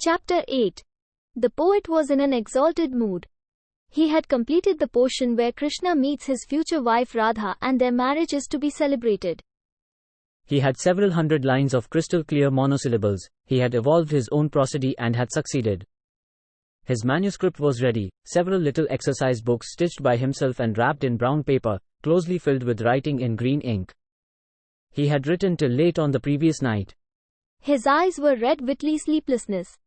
Chapter 8. The poet was in an exalted mood. He had completed the portion where Krishna meets his future wife Radha and their marriage is to be celebrated. He had several hundred lines of crystal-clear monosyllables. He had evolved his own prosody and had succeeded. His manuscript was ready, several little exercise books stitched by himself and wrapped in brown paper, closely filled with writing in green ink. He had written till late on the previous night. His eyes were red with sleeplessness.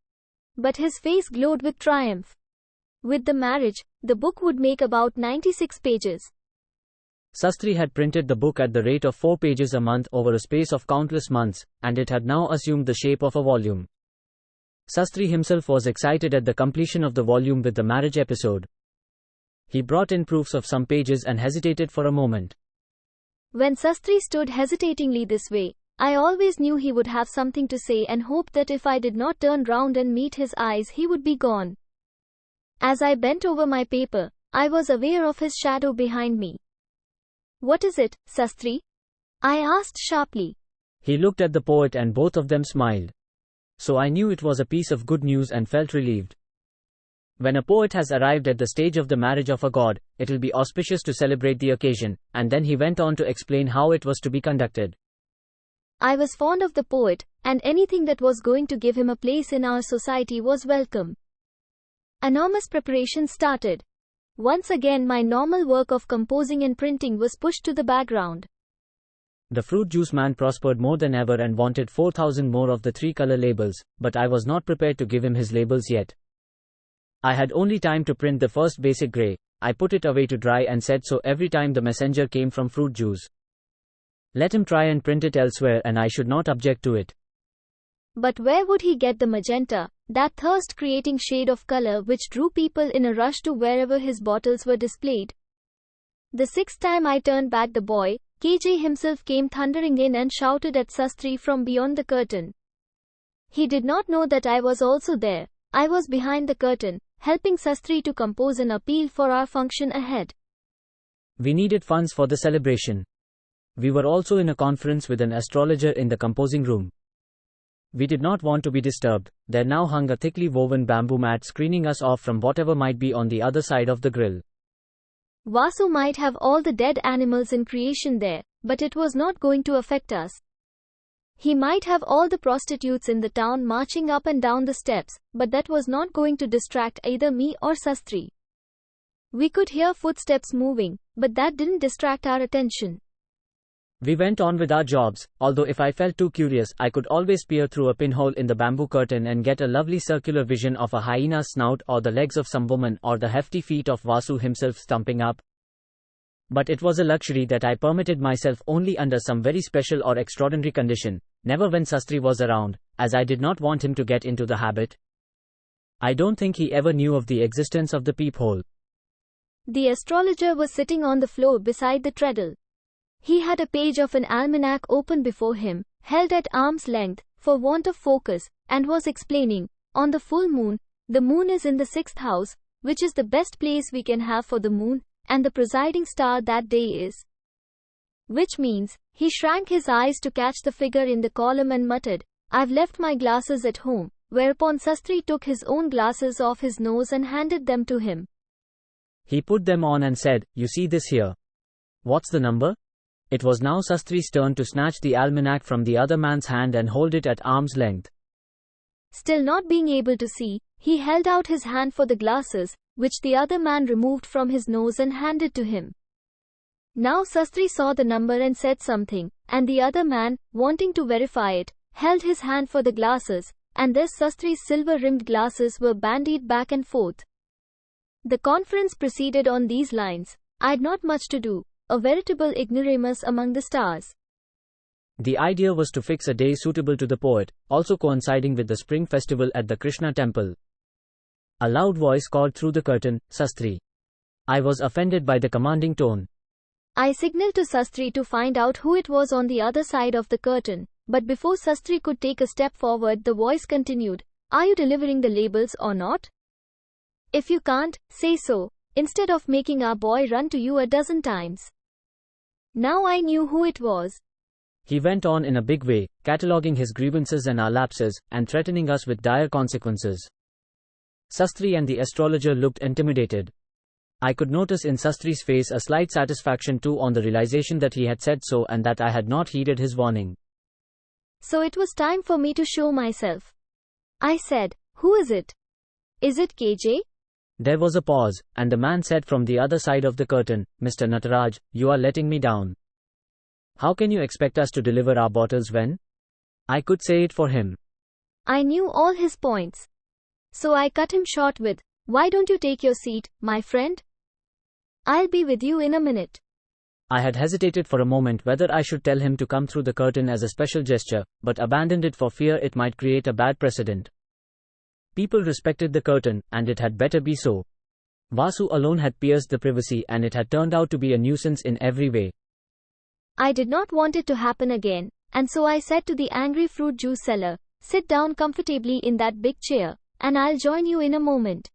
But his face glowed with triumph. With the marriage, the book would make about 96 pages. Sastri had printed the book at the rate of 4 pages a month over a space of countless months, and it had now assumed the shape of a volume. Sastri himself was excited at the completion of the volume with the marriage episode. He brought in proofs of some pages and hesitated for a moment. When Sastri stood hesitatingly this way, I always knew he would have something to say and hoped that if I did not turn round and meet his eyes he would be gone. As I bent over my paper, I was aware of his shadow behind me. "What is it, Sastri?" I asked sharply. He looked at the poet and both of them smiled. So I knew it was a piece of good news and felt relieved. When a poet has arrived at the stage of the marriage of a god, it will be auspicious to celebrate the occasion, and then he went on to explain how it was to be conducted. I was fond of the poet, and anything that was going to give him a place in our society was welcome. Enormous preparation started. Once again my normal work of composing and printing was pushed to the background. The fruit juice man prospered more than ever and wanted 4,000 more of the 3-color labels, but I was not prepared to give him his labels yet. I had only time to print the first basic grey. I put it away to dry and said so every time the messenger came from fruit juice. Let him try and print it elsewhere and I should not object to it. But where would he get the magenta, that thirst-creating shade of color which drew people in a rush to wherever his bottles were displayed? The sixth time I turned back the boy, KJ himself came thundering in and shouted at Sastri from beyond the curtain. He did not know that I was also there. I was behind the curtain, helping Sastri to compose an appeal for our function ahead. We needed funds for the celebration. We were also in a conference with an astrologer in the composing room. We did not want to be disturbed. There now hung a thickly woven bamboo mat screening us off from whatever might be on the other side of the grill. Vasu might have all the dead animals in creation there, but it was not going to affect us. He might have all the prostitutes in the town marching up and down the steps, but that was not going to distract either me or Sastri. We could hear footsteps moving, but that didn't distract our attention. We went on with our jobs, although if I felt too curious, I could always peer through a pinhole in the bamboo curtain and get a lovely circular vision of a hyena's snout or the legs of some woman or the hefty feet of Vasu himself stumping up. But it was a luxury that I permitted myself only under some very special or extraordinary condition, never when Sastri was around, as I did not want him to get into the habit. I don't think he ever knew of the existence of the peephole. The astrologer was sitting on the floor beside the treadle. He had a page of an almanac open before him, held at arm's length, for want of focus, and was explaining, on the full moon, the moon is in the 6th house, which is the best place we can have for the moon, and the presiding star that day is. Which means, he shrank his eyes to catch the figure in the column and muttered, "I've left my glasses at home," whereupon Sastri took his own glasses off his nose and handed them to him. He put them on and said, "You see this here? What's the number?" It was now Sastri's turn to snatch the almanac from the other man's hand and hold it at arm's length. Still not being able to see, he held out his hand for the glasses, which the other man removed from his nose and handed to him. Now Sastri saw the number and said something, and the other man, wanting to verify it, held his hand for the glasses, and thus Sastri's silver-rimmed glasses were bandied back and forth. The conference proceeded on these lines: I'd not much to do, a veritable ignoramus among the stars. The idea was to fix a day suitable to the poet, also coinciding with the spring festival at the Krishna temple. A loud voice called through the curtain, "Sastri." I was offended by the commanding tone. I signaled to Sastri to find out who it was on the other side of the curtain, but before Sastri could take a step forward, the voice continued, "Are you delivering the labels or not? If you can't, say so, instead of making our boy run to you a dozen times." Now I knew who it was. He went on in a big way, cataloguing his grievances and our lapses, and threatening us with dire consequences. Sastry and the astrologer looked intimidated. I could notice in Sastri's face a slight satisfaction too on the realization that he had said so and that I had not heeded his warning. So it was time for me to show myself. I said, "Who is it? Is it KJ?" There was a pause, and the man said from the other side of the curtain, "Mr. Nataraj, you are letting me down. How can you expect us to deliver our bottles when?" I could say it for him. I knew all his points. So I cut him short with, "Why don't you take your seat, my friend? I'll be with you in a minute." I had hesitated for a moment whether I should tell him to come through the curtain as a special gesture, but abandoned it for fear it might create a bad precedent. People respected the curtain, and it had better be so. Vasu alone had pierced the privacy, and it had turned out to be a nuisance in every way. I did not want it to happen again, and so I said to the angry fruit juice seller, "Sit down comfortably in that big chair, and I'll join you in a moment."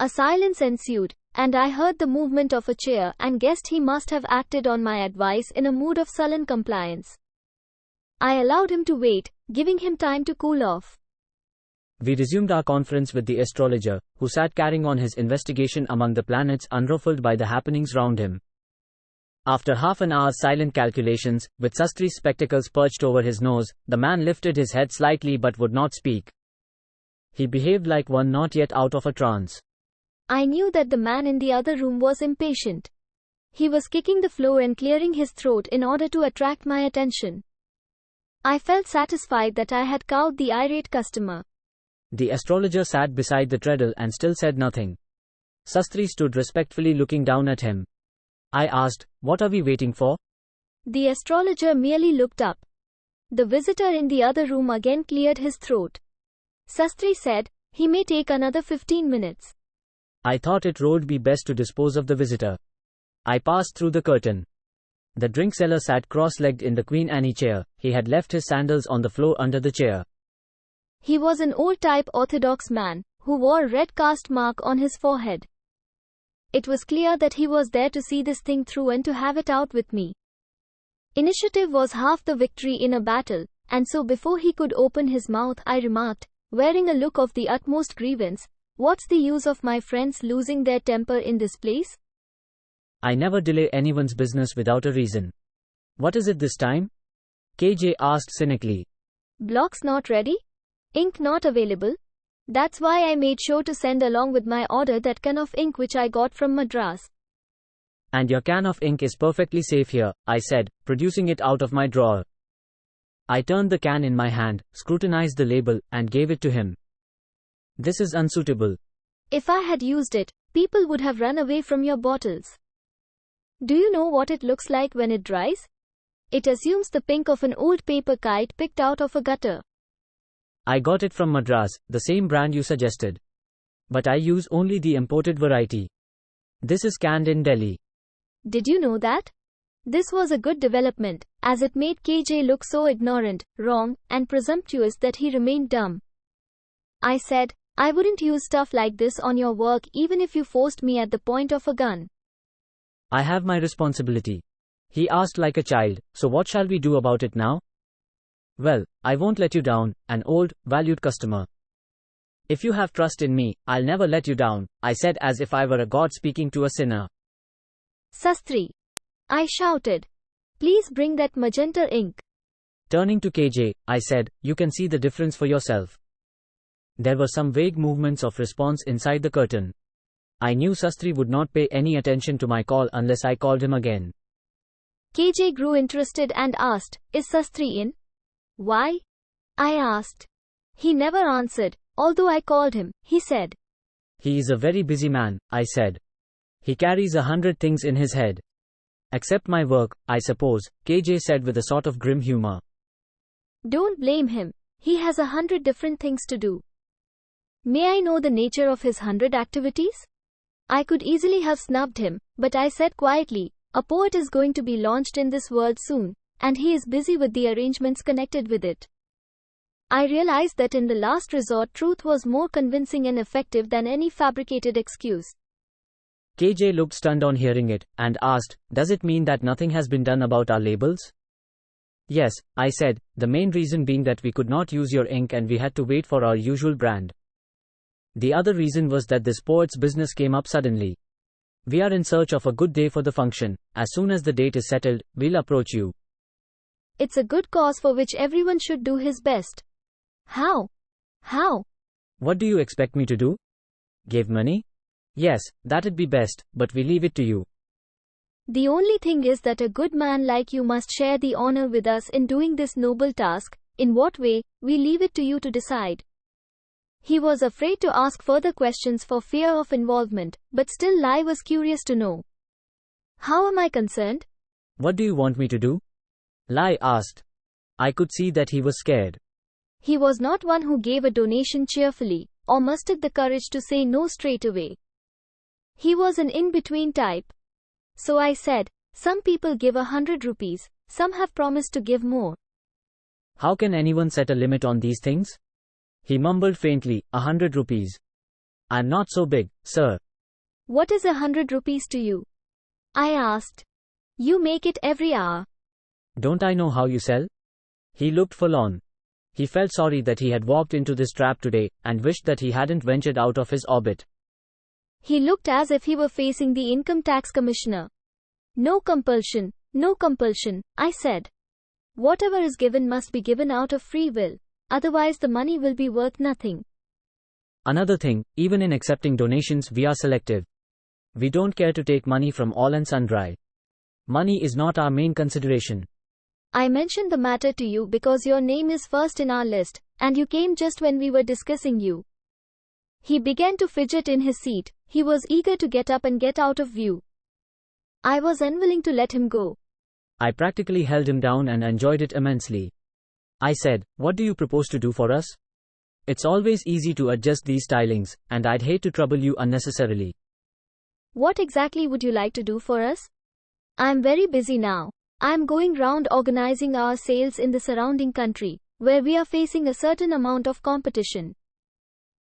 A silence ensued, and I heard the movement of a chair and guessed he must have acted on my advice in a mood of sullen compliance. I allowed him to wait, giving him time to cool off. We resumed our conference with the astrologer, who sat carrying on his investigation among the planets unruffled by the happenings round him. After half an hour's silent calculations, with Sastri's spectacles perched over his nose, the man lifted his head slightly but would not speak. He behaved like one not yet out of a trance. I knew that the man in the other room was impatient. He was kicking the floor and clearing his throat in order to attract my attention. I felt satisfied that I had cowed the irate customer. The astrologer sat beside the treadle and still said nothing. Sastry stood respectfully looking down at him. I asked, "What are we waiting for?" The astrologer merely looked up. The visitor in the other room again cleared his throat. Sastry said, "He may take another 15 minutes. I thought it would be best to dispose of the visitor. I passed through the curtain. The drink seller sat cross-legged in the Queen Anne chair. He had left his sandals on the floor under the chair. He was an old-type orthodox man, who wore a red caste mark on his forehead. It was clear that he was there to see this thing through and to have it out with me. Initiative was half the victory in a battle, and so before he could open his mouth I remarked, wearing a look of the utmost grievance, "What's the use of my friends losing their temper in this place?" I never delay anyone's business without a reason. "What is it this time?" KJ asked cynically. "Blocks not ready? Ink not available? That's why I made sure to send along with my order that can of ink which I got from Madras." "And your can of ink is perfectly safe here," I said, producing it out of my drawer. I turned the can in my hand, scrutinized the label, and gave it to him. "This is unsuitable." "If I had used it, people would have run away from your bottles. Do you know what it looks like when it dries? It assumes the pink of an old paper kite picked out of a gutter." "I got it from Madras, the same brand you suggested. But I use only the imported variety. This is canned in Delhi." Did you know that? This was a good development, as it made KJ look so ignorant, wrong, and presumptuous that he remained dumb. I said, "I wouldn't use stuff like this on your work even if you forced me at the point of a gun." "I have my responsibility." He asked like a child, "So what shall we do about it now?" "Well, I won't let you down, an old, valued customer. If you have trust in me, I'll never let you down," I said as if I were a god speaking to a sinner. "Sastry," I shouted, "please bring that magenta ink." Turning to KJ, I said, "You can see the difference for yourself." There were some vague movements of response inside the curtain. I knew Sastry would not pay any attention to my call unless I called him again. KJ grew interested and asked, "Is Sastry in?" "Why?" I asked. He never answered, although I called him, he said. "He is a very busy man," I said. "He carries 100 things in his head." "Except my work, I suppose," KJ said with a sort of grim humor. "Don't blame him. He has 100 different things to do." "May I know the nature of his 100 activities?" I could easily have snubbed him, but I said quietly, "A poet is going to be launched in this world soon, and he is busy with the arrangements connected with it." I realized that in the last resort truth was more convincing and effective than any fabricated excuse. KJ looked stunned on hearing it, and asked, "Does it mean that nothing has been done about our labels?" Yes, I said, the main reason being that we could not use your ink and we had to wait for our usual brand. The other reason was that this poet's business came up suddenly. We are in search of a good day for the function. As soon as the date is settled, we'll approach you. It's a good cause for which everyone should do his best. How? How? What do you expect me to do? Give money? Yes, that'd be best, but we leave it to you. The only thing is that a good man like you must share the honor with us in doing this noble task. In what way, we leave it to you to decide. He was afraid to ask further questions for fear of involvement, but still Lai was curious to know. How am I concerned? What do you want me to do? Lai asked. I could see that he was scared. He was not one who gave a donation cheerfully, or mustered the courage to say no straight away. He was an in-between type. So I said, some people give 100 rupees, some have promised to give more. How can anyone set a limit on these things? He mumbled faintly, 100 rupees. I'm not so big, sir. What is 100 rupees to you? I asked. You make it every hour. Don't I know how you sell? He looked forlorn. He felt sorry that he had walked into this trap today, and wished that he hadn't ventured out of his orbit. He looked as if he were facing the income tax commissioner. No compulsion, I said. Whatever is given must be given out of free will, otherwise the money will be worth nothing. Another thing, even in accepting donations we are selective. We don't care to take money from all and sundry. Money is not our main consideration. I mentioned the matter to you because your name is first in our list, and you came just when we were discussing you. He began to fidget in his seat. He was eager to get up and get out of view. I was unwilling to let him go. I practically held him down and enjoyed it immensely. I said, what do you propose to do for us? It's always easy to adjust these stylings, and I'd hate to trouble you unnecessarily. What exactly would you like to do for us? I'm very busy now. I'm going round organizing our sales in the surrounding country, where we are facing a certain amount of competition.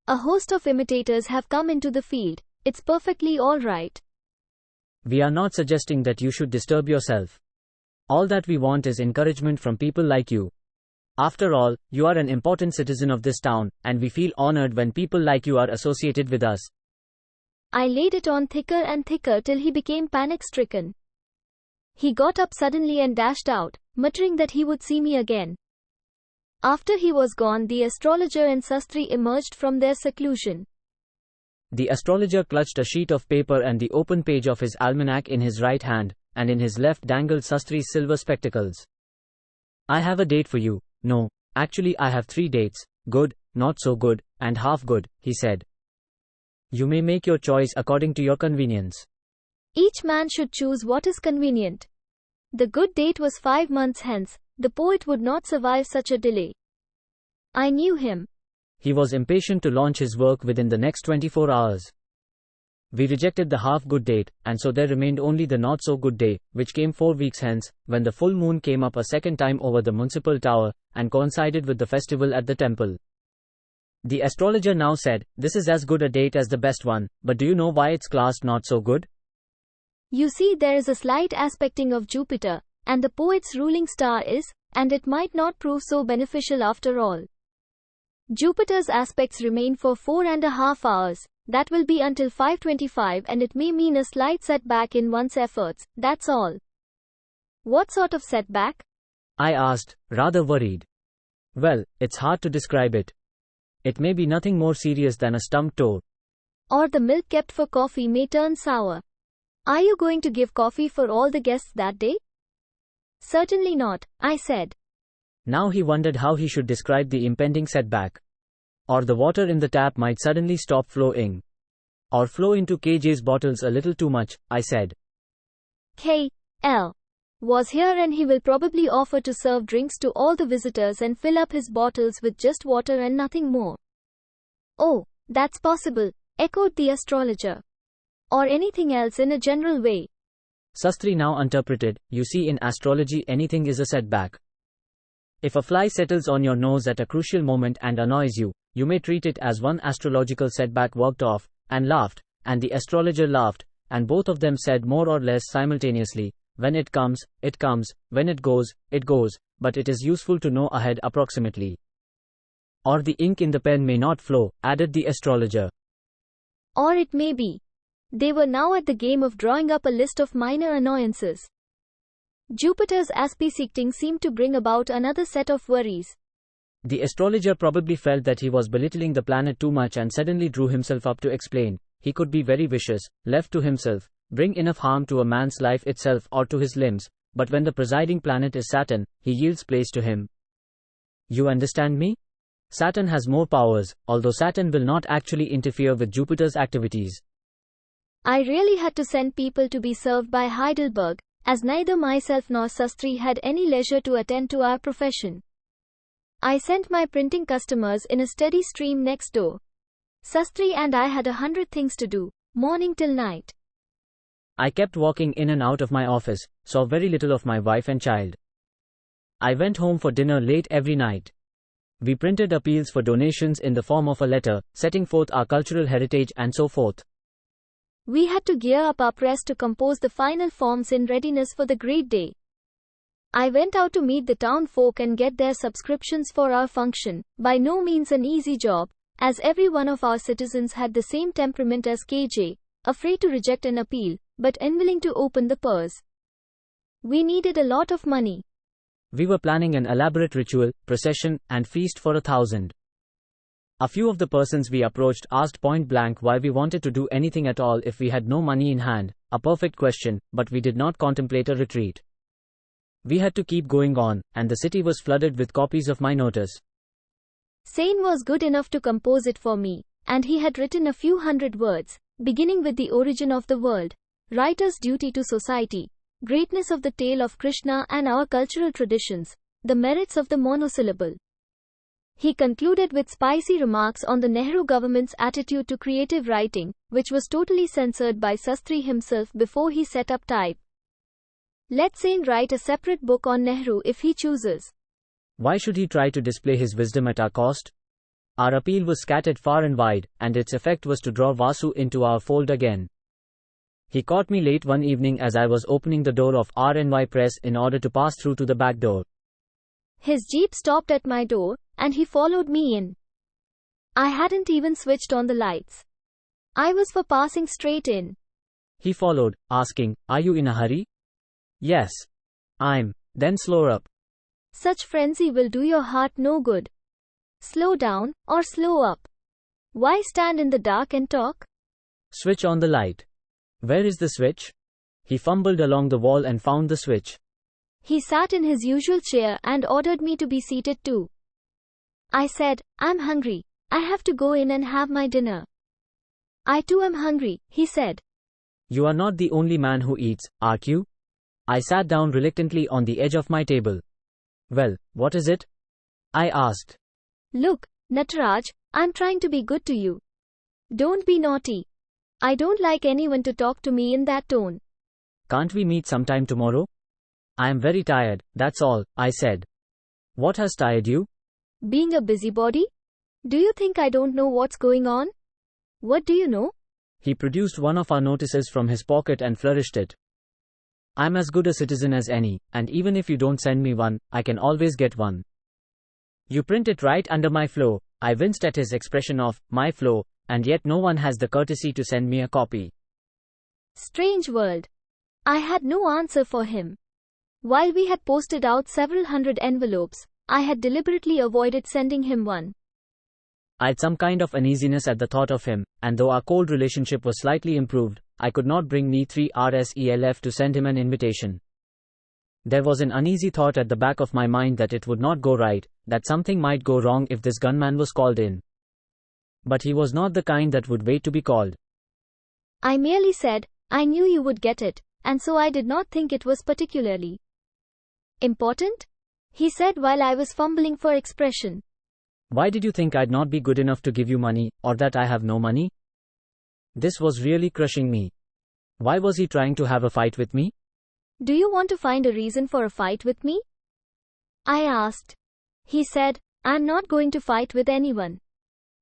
A host of imitators have come into the field. It's perfectly all right. We are not suggesting that you should disturb yourself. All that we want is encouragement from people like you. After all, you are an important citizen of this town, and we feel honored when people like you are associated with us. I laid it on thicker and thicker till he became panic-stricken. He got up suddenly and dashed out, muttering that he would see me again. After he was gone, the astrologer and Sastri emerged from their seclusion. The astrologer clutched a sheet of paper and the open page of his almanac in his right hand, and in his left dangled Sastri's silver spectacles. I have a date for you. No, actually I have 3 dates, good, not so good, and half good, he said. You may make your choice according to your convenience. Each man should choose what is convenient. The good date was 5 months hence. The poet would not survive such a delay. I knew him. He was impatient to launch his work within the next 24 hours. We rejected the half-good date, and so there remained only the not-so-good day, which came 4 weeks hence, when the full moon came up a second time over the municipal tower, and coincided with the festival at the temple. The astrologer now said, this is as good a date as the best one, but do you know why it's classed not so good? You see, there is a slight aspecting of Jupiter, and the poet's ruling star is, and it might not prove so beneficial after all. Jupiter's aspects remain for 4.5 hours, that will be until 5:25, and it may mean a slight setback in one's efforts, that's all. What sort of setback? I asked, rather worried. Well, it's hard to describe it. It may be nothing more serious than a stumped toe. Or the milk kept for coffee may turn sour. Are you going to give coffee for all the guests that day? Certainly not, I said. Now he wondered how he should describe the impending setback. Or the water in the tap might suddenly stop flowing. Or flow into KJ's bottles a little too much, I said. K.L. was here and he will probably offer to serve drinks to all the visitors and fill up his bottles with just water and nothing more. Oh, that's possible, echoed the astrologer. Or anything else in a general way. Sastri now interpreted, you see, in astrology anything is a setback. If a fly settles on your nose at a crucial moment and annoys you, you may treat it as one astrological setback worked off, and laughed, and the astrologer laughed, and both of them said more or less simultaneously, when it comes, when it goes, but it is useful to know ahead approximately. Or the ink in the pen may not flow, added the astrologer. Or it may be. They were now at the game of drawing up a list of minor annoyances. Jupiter's aspect seemed to bring about another set of worries. The astrologer probably felt that he was belittling the planet too much and suddenly drew himself up to explain. He could be very vicious, left to himself, bring enough harm to a man's life itself or to his limbs, but when the presiding planet is Saturn, he yields place to him. You understand me? Saturn has more powers, although Saturn will not actually interfere with Jupiter's activities. I really had to send people to be served by Heidelberg, as neither myself nor Sastry had any leisure to attend to our profession. I sent my printing customers in a steady stream next door. Sastry and I had 100 things to do, morning till night. I kept walking in and out of my office, saw very little of my wife and child. I went home for dinner late every night. We printed appeals for donations in the form of a letter, setting forth our cultural heritage and so forth. We had to gear up our press to compose the final forms in readiness for the great day. I went out to meet the town folk and get their subscriptions for our function, by no means an easy job, as every one of our citizens had the same temperament as KJ, afraid to reject an appeal, but unwilling to open the purse. We needed a lot of money. We were planning an elaborate ritual, procession, and feast for 1,000. A few of the persons we approached asked point blank why we wanted to do anything at all if we had no money in hand, a perfect question, but we did not contemplate a retreat. We had to keep going on, and the city was flooded with copies of my notice. Sane was good enough to compose it for me, and he had written a few hundred words, beginning with the origin of the world, writer's duty to society, greatness of the tale of Krishna and our cultural traditions, the merits of the monosyllable. He concluded with spicy remarks on the Nehru government's attitude to creative writing, which was totally censored by Sastry himself before he set up type. Let Sane write a separate book on Nehru if he chooses. Why should he try to display his wisdom at our cost? Our appeal was scattered far and wide, and its effect was to draw Vasu into our fold again. He caught me late one evening as I was opening the door of R&Y Press in order to pass through to the back door. His jeep stopped at my door, and he followed me in. I hadn't even switched on the lights. I was for passing straight in. He followed, asking, "Are you in a hurry?" "Yes. I'm." "Then slow up." Such frenzy will do your heart no good. Slow down, or slow up. Why stand in the dark and talk? "Switch on the light." "Where is the switch?" He fumbled along the wall and found the switch. He sat in his usual chair and ordered me to be seated too. I said, "I'm hungry. I have to go in and have my dinner." "I too am hungry," he said. "You are not the only man who eats, are you?" I sat down reluctantly on the edge of my table. "Well, what is it?" I asked. "Look, Nataraj, I'm trying to be good to you. Don't be naughty. I don't like anyone to talk to me in that tone." "Can't we meet sometime tomorrow?" "I am very tired, that's all," I said. "What has tired you?" "Being a busybody? Do you think I don't know what's going on? What do you know?" He produced one of our notices from his pocket and flourished it. "I'm as good a citizen as any, and even if you don't send me one, I can always get one. You print it right under my flow." I winced at his expression of, "my flow," and yet no one has the courtesy to send me a copy. Strange world. I had no answer for him. While we had posted out several hundred envelopes, I had deliberately avoided sending him one. I had some kind of uneasiness at the thought of him, and though our cold relationship was slightly improved, I could not bring me 3 RSELF to send him an invitation. There was an uneasy thought at the back of my mind that it would not go right, that something might go wrong if this gunman was called in. But he was not the kind that would wait to be called. I merely said, "I knew you would get it, and so I did not think it was particularly important," he said while I was fumbling for expression. "Why did you think I'd not be good enough to give you money, or that I have no money?" This was really crushing me. Why was he trying to have a fight with me? "Do you want to find a reason for a fight with me?" I asked. He said, "I'm not going to fight with anyone."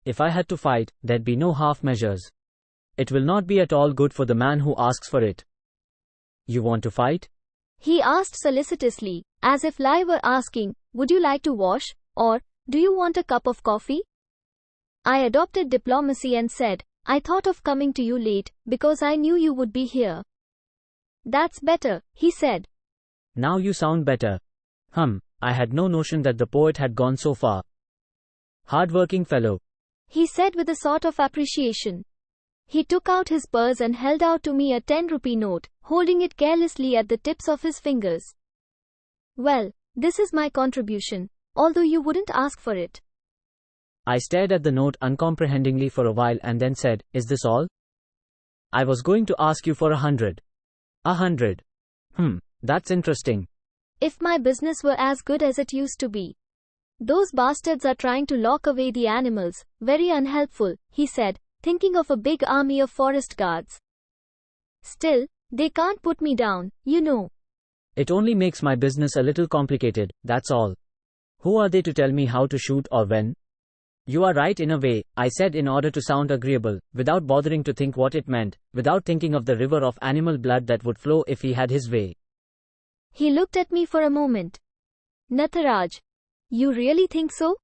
If I had to fight, there'd be no half measures. It will not be at all good for the man who asks for it. "You want to fight?" He asked solicitously, as if Lai were asking, would you like to wash, or, do you want a cup of coffee? I adopted diplomacy and said, I thought of coming to you late, because I knew you would be here. That's better, he said. Now you sound better. I had no notion that the poet had gone so far. Hard-working fellow, he said with a sort of appreciation. He took out his purse and held out to me a 10-rupee note, holding it carelessly at the tips of his fingers. Well, this is my contribution, although you wouldn't ask for it. I stared at the note uncomprehendingly for a while and then said, is this all? I was going to ask you for 100. 100. That's interesting. If my business were as good as it used to be. Those bastards are trying to lock away the animals, very unhelpful, he said, thinking of a big army of forest guards. Still, they can't put me down, you know. It only makes my business a little complicated, that's all. Who are they to tell me how to shoot or when? You are right in a way, I said in order to sound agreeable, without bothering to think what it meant, without thinking of the river of animal blood that would flow if he had his way. He looked at me for a moment. Natharaj, you really think so?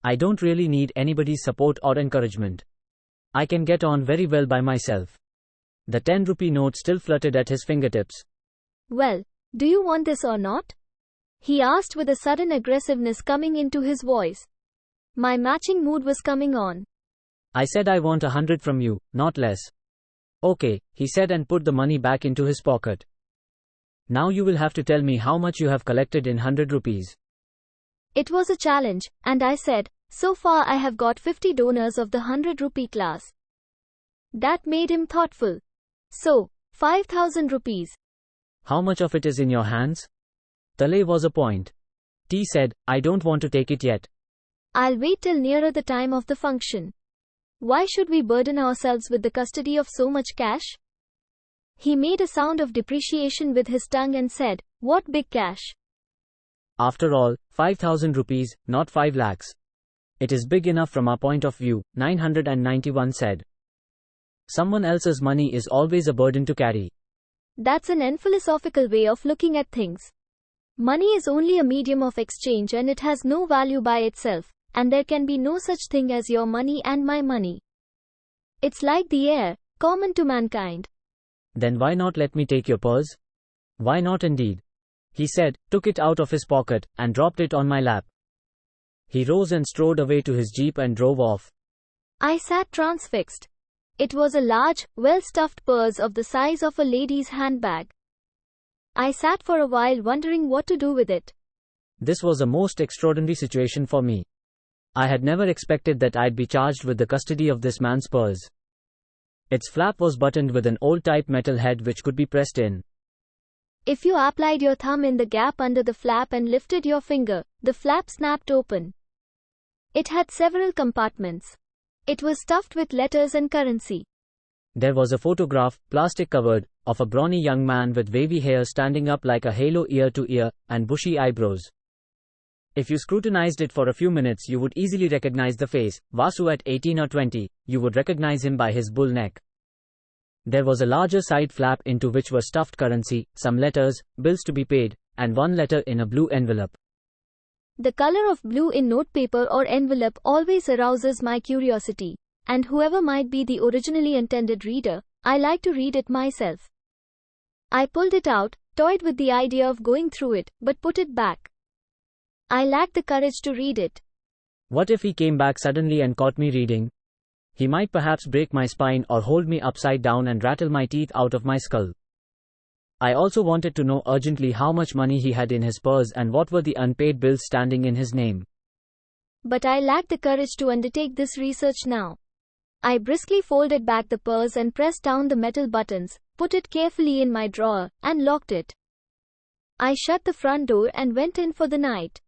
I don't really need anybody's support or encouragement. I can get on very well by myself. The 10-rupee note still fluttered at his fingertips. Well, do you want this or not? He asked with a sudden aggressiveness coming into his voice. My matching mood was coming on. I said I want 100 from you, not less. Okay, he said and put the money back into his pocket. Now you will have to tell me how much you have collected in 100 rupees. It was a challenge, and I said, so far I have got 50 donors of the 100-rupee class. That made him thoughtful. So, 5,000 rupees. How much of it is in your hands? Tale was a point. T said, I don't want to take it yet. I'll wait till nearer the time of the function. Why should we burden ourselves with the custody of so much cash? He made a sound of depreciation with his tongue and said, what big cash? After all, 5,000 rupees, not 5 lakhs. It is big enough from our point of view, 991 said. Someone else's money is always a burden to carry. That's an unphilosophical way of looking at things. Money is only a medium of exchange and it has no value by itself, and there can be no such thing as your money and my money. It's like the air, common to mankind. Then why not let me take your purse? Why not indeed? He said, took it out of his pocket, and dropped it on my lap. He rose and strode away to his jeep and drove off. I sat transfixed. It was a large, well-stuffed purse of the size of a lady's handbag. I sat for a while wondering what to do with it. This was a most extraordinary situation for me. I had never expected that I'd be charged with the custody of this man's purse. Its flap was buttoned with an old-type metal head which could be pressed in. If you applied your thumb in the gap under the flap and lifted your finger, the flap snapped open. It had several compartments. It was stuffed with letters and currency. There was a photograph, plastic covered, of a brawny young man with wavy hair standing up like a halo ear to ear, and bushy eyebrows. If you scrutinized it for a few minutes you would easily recognize the face, Vasu at 18 or 20, you would recognize him by his bull neck. There was a larger side flap into which were stuffed currency, some letters, bills to be paid, and one letter in a blue envelope. The color of blue in notepaper or envelope always arouses my curiosity, and whoever might be the originally intended reader, I like to read it myself. I pulled it out, toyed with the idea of going through it, but put it back. I lacked the courage to read it. What if he came back suddenly and caught me reading? He might perhaps break my spine or hold me upside down and rattle my teeth out of my skull. I also wanted to know urgently how much money he had in his purse and what were the unpaid bills standing in his name. But I lacked the courage to undertake this research now. I briskly folded back the purse and pressed down the metal buttons, put it carefully in my drawer, and locked it. I shut the front door and went in for the night.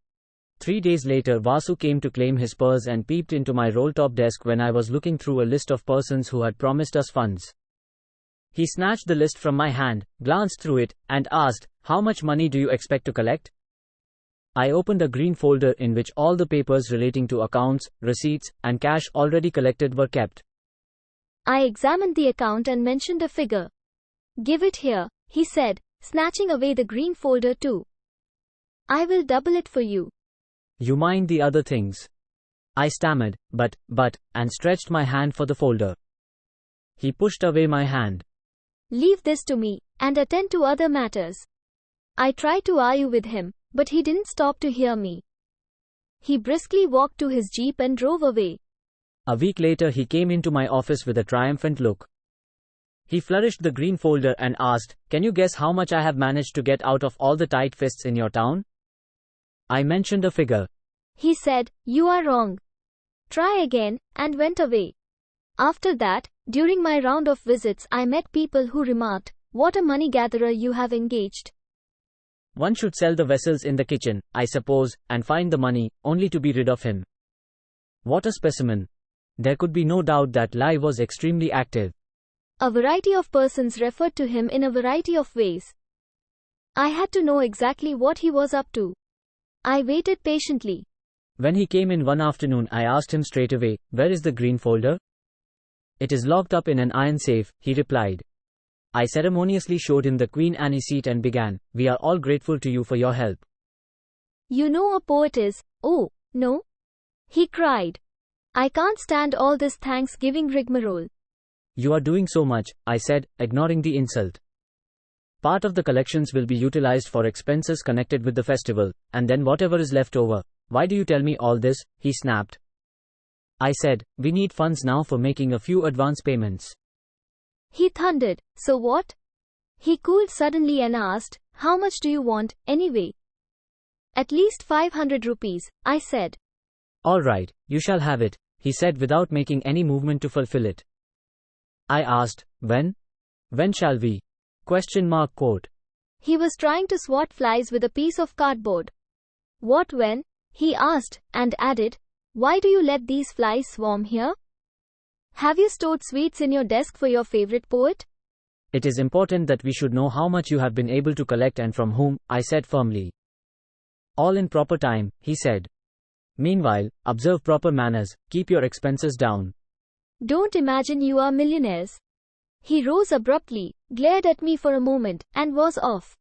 3 days later Vasu came to claim his purse and peeped into my roll-top desk when I was looking through a list of persons who had promised us funds. He snatched the list from my hand, glanced through it, and asked, "How much money do you expect to collect?" I opened a green folder in which all the papers relating to accounts, receipts, and cash already collected were kept. I examined the account and mentioned a figure. "Give it here," he said, snatching away the green folder too. I will double it for you. You mind the other things? I stammered, but, and stretched my hand for the folder. He pushed away my hand. Leave this to me, and attend to other matters. I tried to argue with him, but he didn't stop to hear me. He briskly walked to his jeep and drove away. A week later he came into my office with a triumphant look. He flourished the green folder and asked, "Can you guess how much I have managed to get out of all the tight fists in your town?" I mentioned a figure. He said, "You are wrong. Try again," and went away. After that, during my round of visits, I met people who remarked, "What a money gatherer you have engaged." One should sell the vessels in the kitchen, I suppose, and find the money, only to be rid of him. What a specimen. There could be no doubt that Lai was extremely active. A variety of persons referred to him in a variety of ways. I had to know exactly what he was up to. I waited patiently. When he came in one afternoon, I asked him straight away, "Where is the green folder?" "It is locked up in an iron safe," he replied. I ceremoniously showed him the Queen Anne seat and began, "We are all grateful to you for your help." "You know a poet is, oh, no?" he cried. "I can't stand all this Thanksgiving rigmarole." "You are doing so much," I said, ignoring the insult. "Part of the collections will be utilized for expenses connected with the festival, and then whatever is left over." "Why do you tell me all this?" he snapped. I said, "We need funds now for making a few advance payments." He thundered, "So what?" He cooled suddenly and asked, "How much do you want, anyway?" "At least 500 rupees, I said. "All right, you shall have it," he said without making any movement to fulfill it. I asked, "When? When shall we?" ? Quote. He was trying to swat flies with a piece of cardboard. "What when?" he asked, and added, "Why do you let these flies swarm here? Have you stored sweets in your desk for your favorite poet?" "It is important that we should know how much you have been able to collect and from whom," I said firmly. "All in proper time," he said. "Meanwhile, observe proper manners, keep your expenses down. Don't imagine you are millionaires." He rose abruptly, glared at me for a moment, and was off.